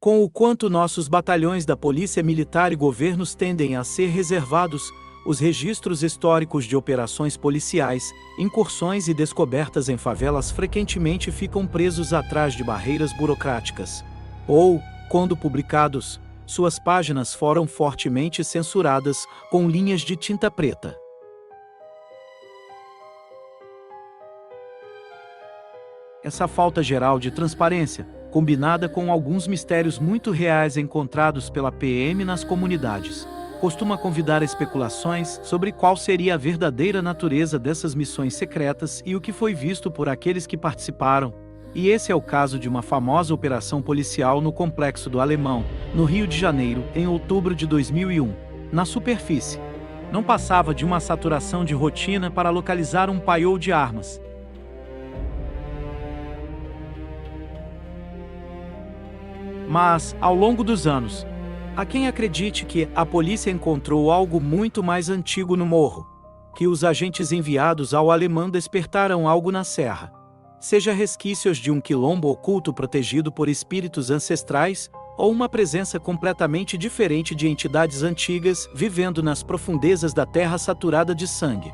Com o quanto nossos batalhões da Polícia Militar e governos tendem a ser reservados, os registros históricos de operações policiais, incursões e descobertas em favelas frequentemente ficam presos atrás de barreiras burocráticas. Ou, quando publicados, suas páginas foram fortemente censuradas com linhas de tinta preta. Essa falta geral de transparência, combinada com alguns mistérios muito reais encontrados pela PM nas comunidades, costuma convidar especulações sobre qual seria a verdadeira natureza dessas missões secretas e o que foi visto por aqueles que participaram. E esse é o caso de uma famosa operação policial no Complexo do Alemão, no Rio de Janeiro, em outubro de 2001. Na superfície, não passava de uma saturação de rotina para localizar um paiol de armas. Mas, ao longo dos anos, há quem acredite que a polícia encontrou algo muito mais antigo no morro, que os agentes enviados ao Alemão despertaram algo na serra. Seja resquícios de um quilombo oculto protegido por espíritos ancestrais, ou uma presença completamente diferente de entidades antigas vivendo nas profundezas da terra saturada de sangue.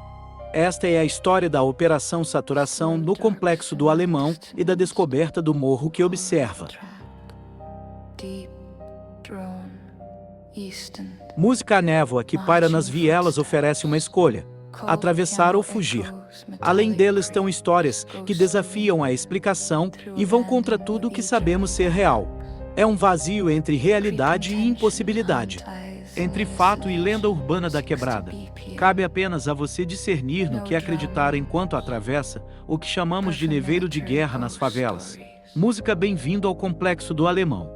Esta é a história da Operação Saturação no Complexo do Alemão e da descoberta do morro que observa. Música à névoa que paira nas vielas oferece uma escolha: atravessar ou fugir. Além dela estão histórias que desafiam a explicação e vão contra tudo o que sabemos ser real. É um vazio entre realidade e impossibilidade, entre fato e lenda urbana da quebrada. Cabe apenas a você discernir no que acreditar enquanto atravessa o que chamamos de neveiro de guerra nas favelas. Música Bem-vindo ao Complexo do Alemão.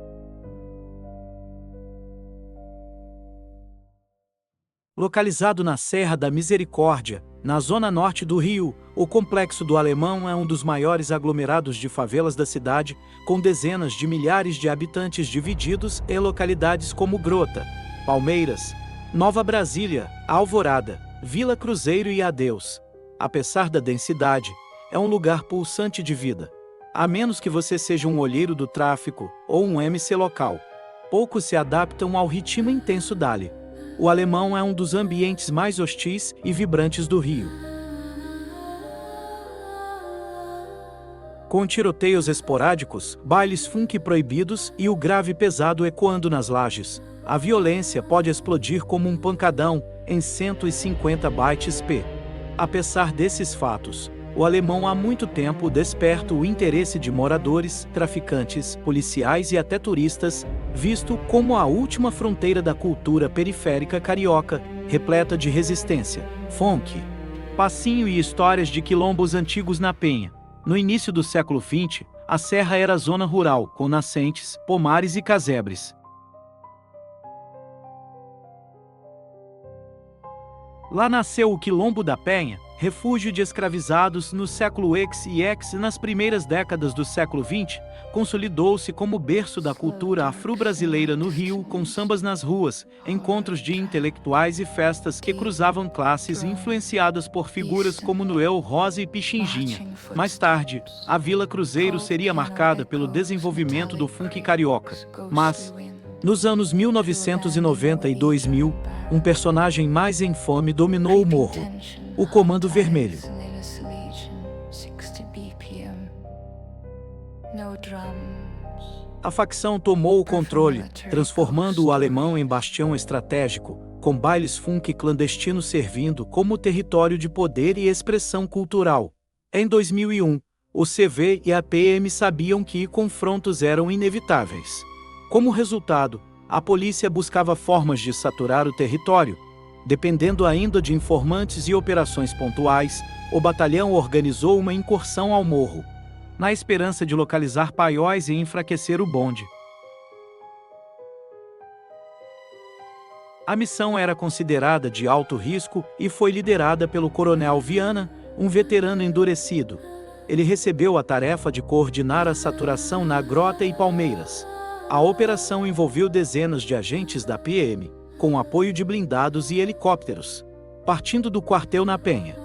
Localizado na Serra da Misericórdia, na zona norte do Rio, o Complexo do Alemão é um dos maiores aglomerados de favelas da cidade, com dezenas de milhares de habitantes divididos em localidades como Grota, Palmeiras, Nova Brasília, Alvorada, Vila Cruzeiro e Adeus. Apesar da densidade, é um lugar pulsante de vida. A menos que você seja um olheiro do tráfico ou um MC local, poucos se adaptam ao ritmo intenso dali. O Alemão é um dos ambientes mais hostis e vibrantes do Rio. Com tiroteios esporádicos, bailes funk proibidos e o grave pesado ecoando nas lajes, a violência pode explodir como um pancadão em 150 bytes/p. Apesar desses fatos, o Alemão há muito tempo desperta o interesse de moradores, traficantes, policiais e até turistas, visto como a última fronteira da cultura periférica carioca, repleta de resistência, funk, passinho e histórias de quilombos antigos na Penha. No início do século XX, a serra era zona rural, com nascentes, pomares e casebres. Lá nasceu o Quilombo da Penha, refúgio de escravizados no século X e X. Nas primeiras décadas do século XX, consolidou-se como berço da cultura afro-brasileira no Rio, com sambas nas ruas, encontros de intelectuais e festas que cruzavam classes influenciadas por figuras como Noel Rosa e Pichinguinha. Mais tarde, a Vila Cruzeiro seria marcada pelo desenvolvimento do funk carioca. Mas, nos anos 1990 e 2000, um personagem mais infame dominou o morro: o Comando Vermelho. A facção tomou o controle, transformando o Alemão em bastião estratégico, com bailes funk clandestinos servindo como território de poder e expressão cultural. Em 2001, o CV e a PM sabiam que confrontos eram inevitáveis. Como resultado, a polícia buscava formas de saturar o território. Dependendo ainda de informantes e operações pontuais, o batalhão organizou uma incursão ao morro, na esperança de localizar paióis e enfraquecer o bonde. A missão era considerada de alto risco e foi liderada pelo Coronel Viana, um veterano endurecido. Ele recebeu a tarefa de coordenar a saturação na Grota e Palmeiras. A operação envolveu dezenas de agentes da PM, com apoio de blindados e helicópteros. Partindo do quartel na Penha,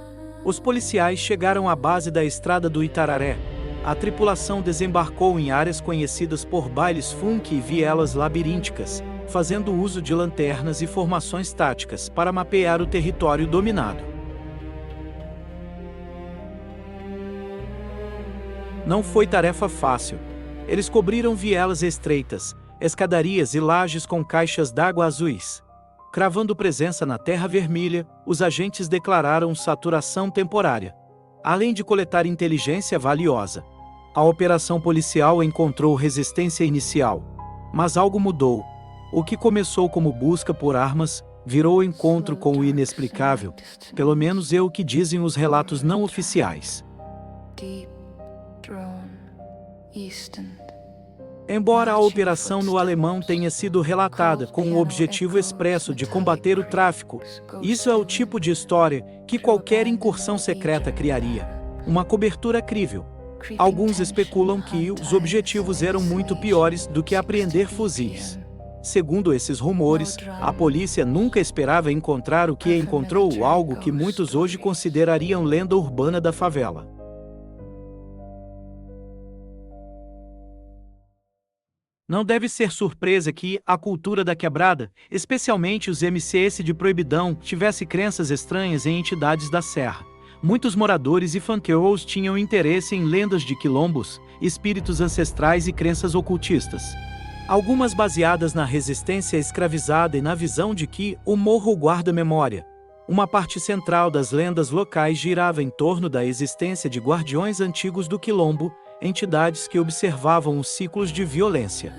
os policiais chegaram à base da estrada do Itararé, A tripulação desembarcou em áreas conhecidas por bailes funk e vielas labirínticas, fazendo uso de lanternas e formações táticas para mapear o território dominado. Não foi tarefa fácil. Eles cobriram vielas estreitas, escadarias e lajes com caixas d'água azuis. Cravando presença na Terra Vermelha, os agentes declararam saturação temporária, além de coletar inteligência valiosa. A operação policial encontrou resistência inicial, mas algo mudou. O que começou como busca por armas, virou encontro com o inexplicável, pelo menos é o que dizem os relatos não oficiais. Embora a operação no Alemão tenha sido relatada com o objetivo expresso de combater o tráfico, isso é o tipo de história que qualquer incursão secreta criaria. Uma cobertura crível. Alguns especulam que os objetivos eram muito piores do que apreender fuzis. Segundo esses rumores, a polícia nunca esperava encontrar o que encontrou, algo que muitos hoje considerariam lenda urbana da favela. Não deve ser surpresa que a cultura da quebrada, especialmente os MCs de proibidão, tivesse crenças estranhas em entidades da serra. Muitos moradores e funkeiros tinham interesse em lendas de quilombos, espíritos ancestrais e crenças ocultistas. Algumas baseadas na resistência escravizada e na visão de que o morro guarda memória. Uma parte central das lendas locais girava em torno da existência de guardiões antigos do quilombo, entidades que observavam os ciclos de violência.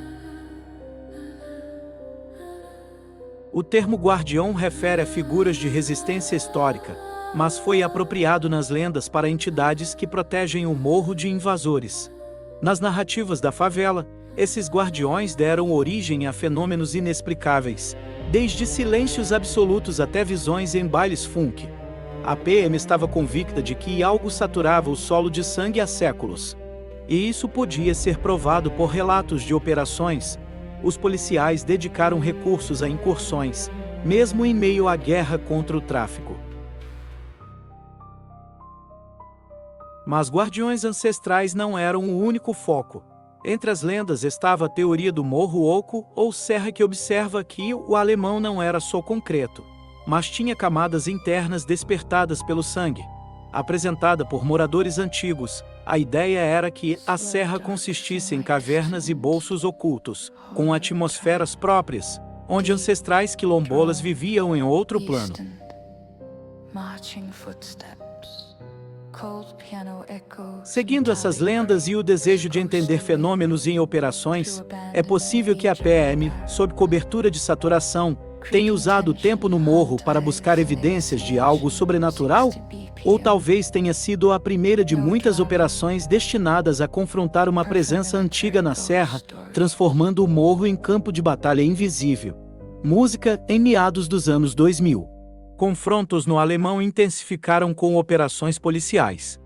O termo guardião refere a figuras de resistência histórica, mas foi apropriado nas lendas para entidades que protegem o morro de invasores. Nas narrativas da favela, esses guardiões deram origem a fenômenos inexplicáveis, desde silêncios absolutos até visões em bailes funk. A PM estava convicta de que algo saturava o solo de sangue há séculos. E isso podia ser provado por relatos de operações. Os policiais dedicaram recursos a incursões, mesmo em meio à guerra contra o tráfico. Mas guardiões ancestrais não eram o único foco. Entre as lendas estava a teoria do Morro Oco, ou serra, que observa que o Alemão não era só concreto, mas tinha camadas internas despertadas pelo sangue. Apresentada por moradores antigos, a ideia era que a serra consistisse em cavernas e bolsos ocultos, com atmosferas próprias, onde ancestrais quilombolas viviam em outro plano. Seguindo essas lendas e o desejo de entender fenômenos em operações, é possível que a PM, sob cobertura de saturação, tenha usado o tempo no morro para buscar evidências de algo sobrenatural? Ou talvez tenha sido a primeira de muitas operações destinadas a confrontar uma presença antiga na serra, transformando o morro em campo de batalha invisível. Música em meados dos anos 2000. Confrontos no Alemão intensificaram com operações policiais.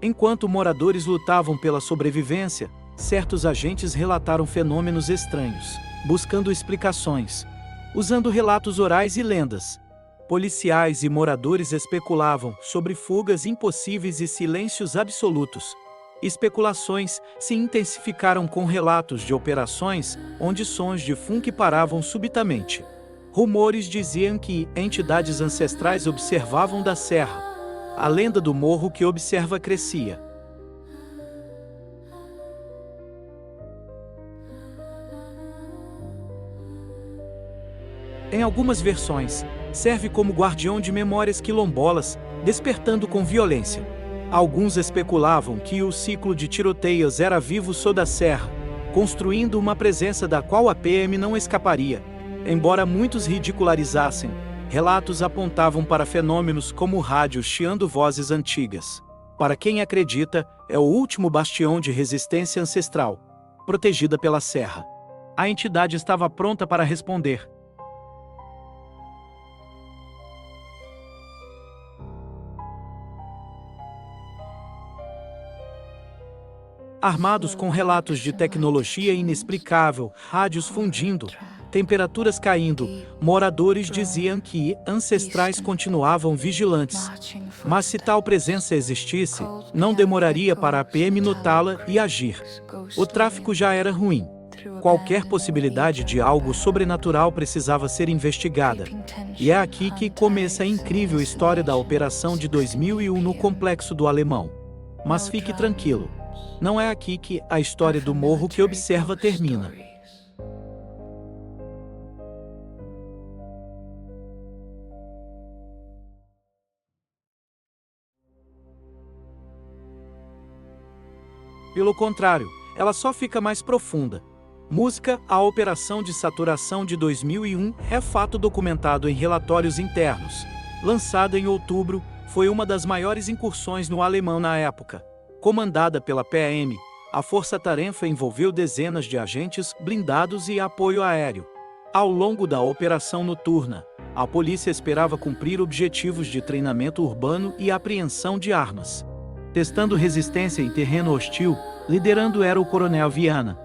Enquanto moradores lutavam pela sobrevivência, certos agentes relataram fenômenos estranhos, buscando explicações, usando relatos orais e lendas. Policiais e moradores especulavam sobre fugas impossíveis e silêncios absolutos. Especulações se intensificaram com relatos de operações onde sons de funk paravam subitamente. Rumores diziam que entidades ancestrais observavam da serra. A lenda do morro que observa crescia. Em algumas versões, serve como guardião de memórias quilombolas, despertando com violência. Alguns especulavam que o ciclo de tiroteios era vivo sob a serra, construindo uma presença da qual a PM não escaparia. Embora muitos ridicularizassem, relatos apontavam para fenômenos como o rádio chiando vozes antigas. Para quem acredita, é o último bastião de resistência ancestral, protegida pela serra. A entidade estava pronta para responder. Armados com relatos de tecnologia inexplicável, rádios fundindo, Temperaturas caindo, moradores diziam que ancestrais continuavam vigilantes. Mas se tal presença existisse, não demoraria para a PM notá-la e agir. O tráfico já era ruim. Qualquer possibilidade de algo sobrenatural precisava ser investigada. E é aqui que começa a incrível história da operação de 2001 no Complexo do Alemão. Mas fique tranquilo, não é aqui que a história do morro que observa termina. Pelo contrário, ela só fica mais profunda. Música, a operação de saturação de 2001 é fato documentado em relatórios internos. Lançada em outubro, foi uma das maiores incursões no alemão na época. Comandada pela PM, a força-tarefa envolveu dezenas de agentes blindados e apoio aéreo. Ao longo da operação noturna, a polícia esperava cumprir objetivos de treinamento urbano e apreensão de armas. Testando resistência em terreno hostil, liderando era o coronel Viana.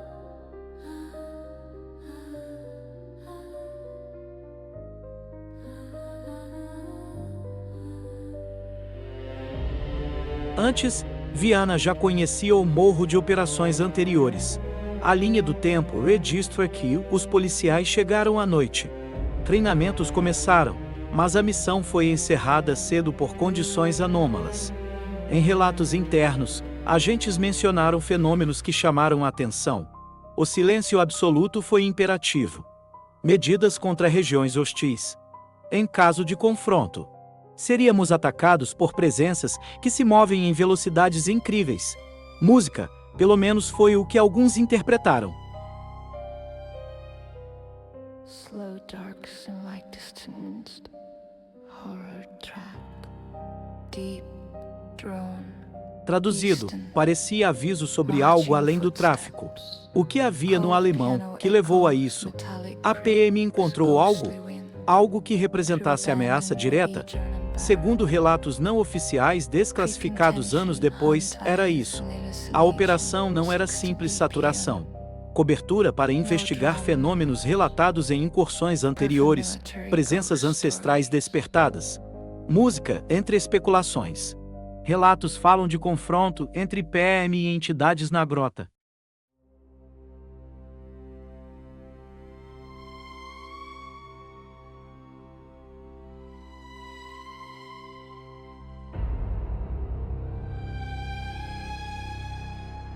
Antes, Viana já conhecia o morro de operações anteriores. A linha do tempo registra que os policiais chegaram à noite. Treinamentos começaram, mas a missão foi encerrada cedo por condições anômalas. Em relatos internos, agentes mencionaram fenômenos que chamaram a atenção. O silêncio absoluto foi imperativo. Medidas contra regiões hostis. Em caso de confronto, seríamos atacados por presenças que se movem em velocidades incríveis. Música, pelo menos foi o que alguns interpretaram. Slow, dark, sunlight distanced, horror track, deep, drone. Traduzido, parecia aviso sobre algo além do tráfico. O que havia no alemão que levou a isso? A PM encontrou algo que representasse ameaça direta? Segundo relatos não oficiais desclassificados anos depois, era isso. A operação não era simples saturação. Cobertura para investigar fenômenos relatados em incursões anteriores, presenças ancestrais despertadas. Música entre especulações. Relatos falam de confronto entre PM e entidades na grota.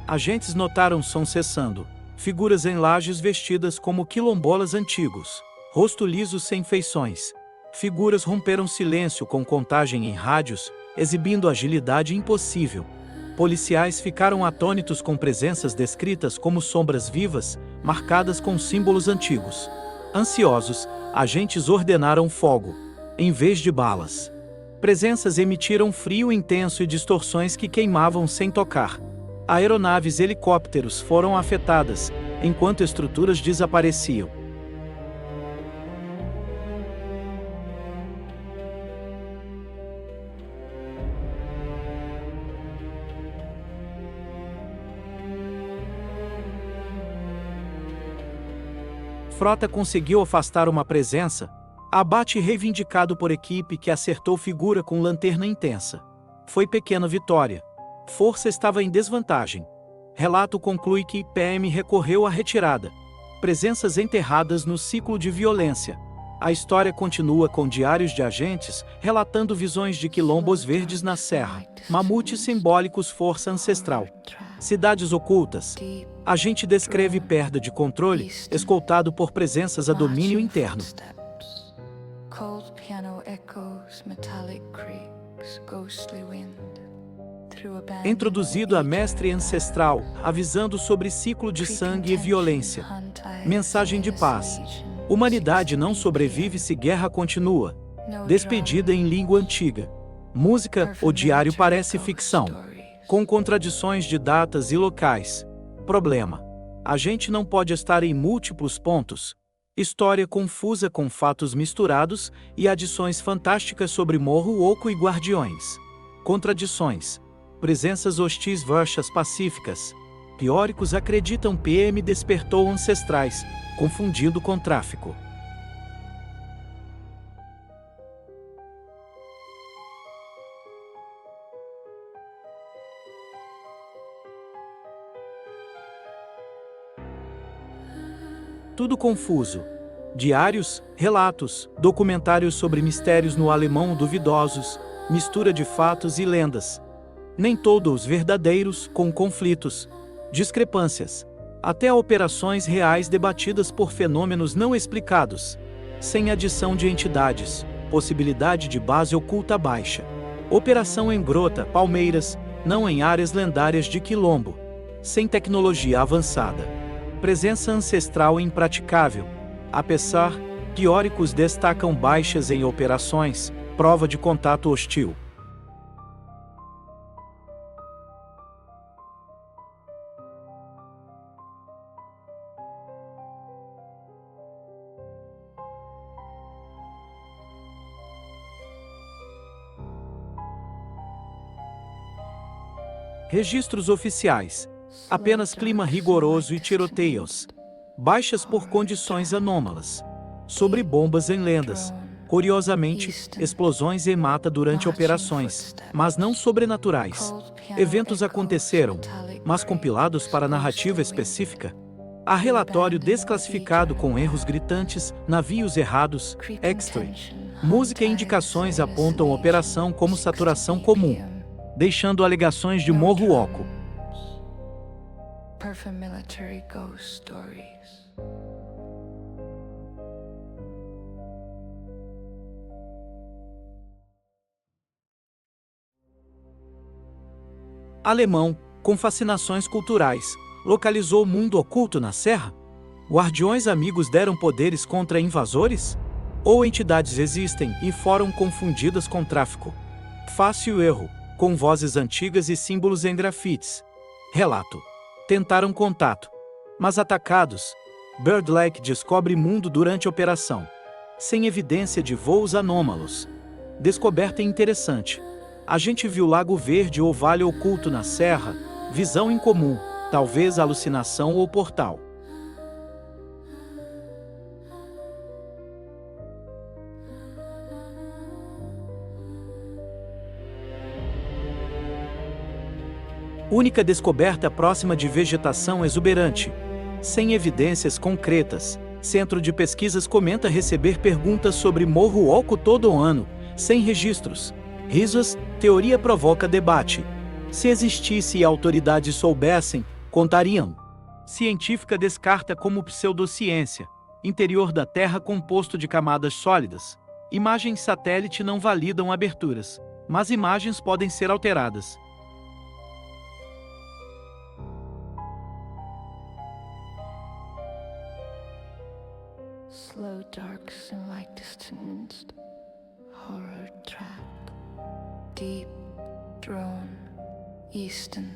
Agentes notaram som cessando. Figuras em lajes vestidas como quilombolas antigos. Rosto liso sem feições. Figuras romperam silêncio com contagem em rádios, exibindo agilidade impossível. Policiais ficaram atônitos com presenças descritas como sombras vivas, marcadas com símbolos antigos. Ansiosos, agentes ordenaram fogo, em vez de balas. Presenças emitiram frio intenso e distorções que queimavam sem tocar. Aeronaves e helicópteros foram afetadas, enquanto estruturas desapareciam. Frota conseguiu afastar uma presença. Abate reivindicado por equipe que acertou figura com lanterna intensa. Foi pequena vitória. Força estava em desvantagem. Relato conclui que PM recorreu à retirada. Presenças enterradas no ciclo de violência. A história continua com diários de agentes relatando visões de quilombos verdes na serra, mamutes simbólicos força ancestral. Cidades ocultas. Agente descreve perda de controle, escoltado por presenças a domínio interno. Cold piano echoes, metallic creaks, ghostly wind. Introduzido a mestre ancestral, avisando sobre ciclo de sangue e violência. Mensagem de paz. Humanidade não sobrevive se guerra continua. Despedida em língua antiga. Música, o diário parece ficção, com contradições de datas e locais. Problema. A gente não pode estar em múltiplos pontos. História confusa com fatos misturados e adições fantásticas sobre morro oco e guardiões. Contradições. Presenças hostis versus pacíficas. Teóricos acreditam PM despertou ancestrais, confundindo com tráfico. Tudo confuso. Diários, relatos, documentários sobre mistérios no alemão duvidosos, mistura de fatos e lendas. Nem todos verdadeiros, com conflitos, discrepâncias, até operações reais debatidas por fenômenos não explicados, sem adição de entidades, possibilidade de base oculta baixa. Operação em Grota, Palmeiras, não em áreas lendárias de Quilombo, sem tecnologia avançada. Presença ancestral impraticável. Apesar, teóricos destacam baixas em operações, prova de contato hostil. Registros oficiais. Apenas clima rigoroso e tiroteios. Baixas por condições anômalas. Sobre bombas em lendas. Curiosamente, explosões em mata durante operações, mas não sobrenaturais. Eventos aconteceram, mas compilados para narrativa específica. Há relatório desclassificado com erros gritantes, navios errados, extra. Música e indicações apontam operação como saturação comum, deixando alegações de Morro Oco. Perfect military ghost stories. Alemão, com fascinações culturais, localizou o mundo oculto na Serra? Guardiões amigos deram poderes contra invasores? Ou entidades existem e foram confundidas com tráfico? Fácil erro, com vozes antigas e símbolos em grafites. Relato. Tentaram contato, mas atacados. Birdlake descobre mundo durante operação, sem evidência de voos anômalos. Descoberta interessante. A gente viu Lago Verde ou Vale Oculto na Serra, visão incomum, talvez alucinação ou portal. Única descoberta próxima de vegetação exuberante. Sem evidências concretas, Centro de Pesquisas comenta receber perguntas sobre Morro Oco todo ano, sem registros. Risos, teoria provoca debate. Se existisse e autoridades soubessem, contariam. Científica descarta como pseudociência. Interior da Terra composto de camadas sólidas. Imagens satélite não validam aberturas, mas imagens podem ser alteradas. Slow darks and like distanced horror trap. Deep drone, eastern.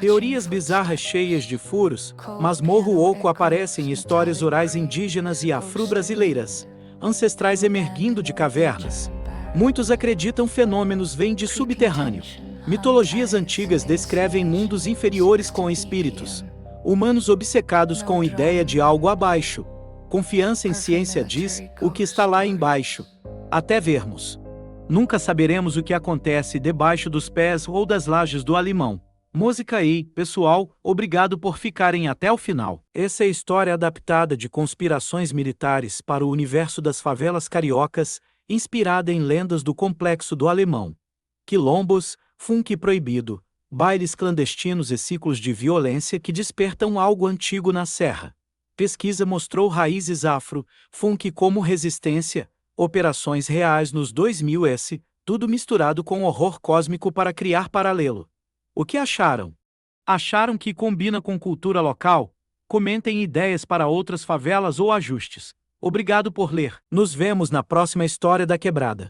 Teorias bizarras cheias de furos, mas Morro Oco aparece em histórias orais indígenas e afro-brasileiras, ancestrais emergindo de cavernas. Muitos acreditam fenômenos vêm de subterrâneo. Mitologias antigas descrevem mundos inferiores com espíritos. Humanos obcecados com ideia de algo abaixo. Confiança em ciência diz o que está lá embaixo. Até vermos. Nunca saberemos o que acontece debaixo dos pés ou das lajes do alemão. Música aí, pessoal, obrigado por ficarem até o final. Essa é a história adaptada de conspirações militares para o universo das favelas cariocas, inspirada em lendas do complexo do alemão. Quilombos, funk proibido, bailes clandestinos e ciclos de violência que despertam algo antigo na Serra. Pesquisa mostrou raízes afro, funk como resistência, operações reais nos 2000s, tudo misturado com horror cósmico para criar paralelo. O que acharam? Acharam que combina com cultura local? Comentem ideias para outras favelas ou ajustes. Obrigado por ler. Nos vemos na próxima história da Quebrada.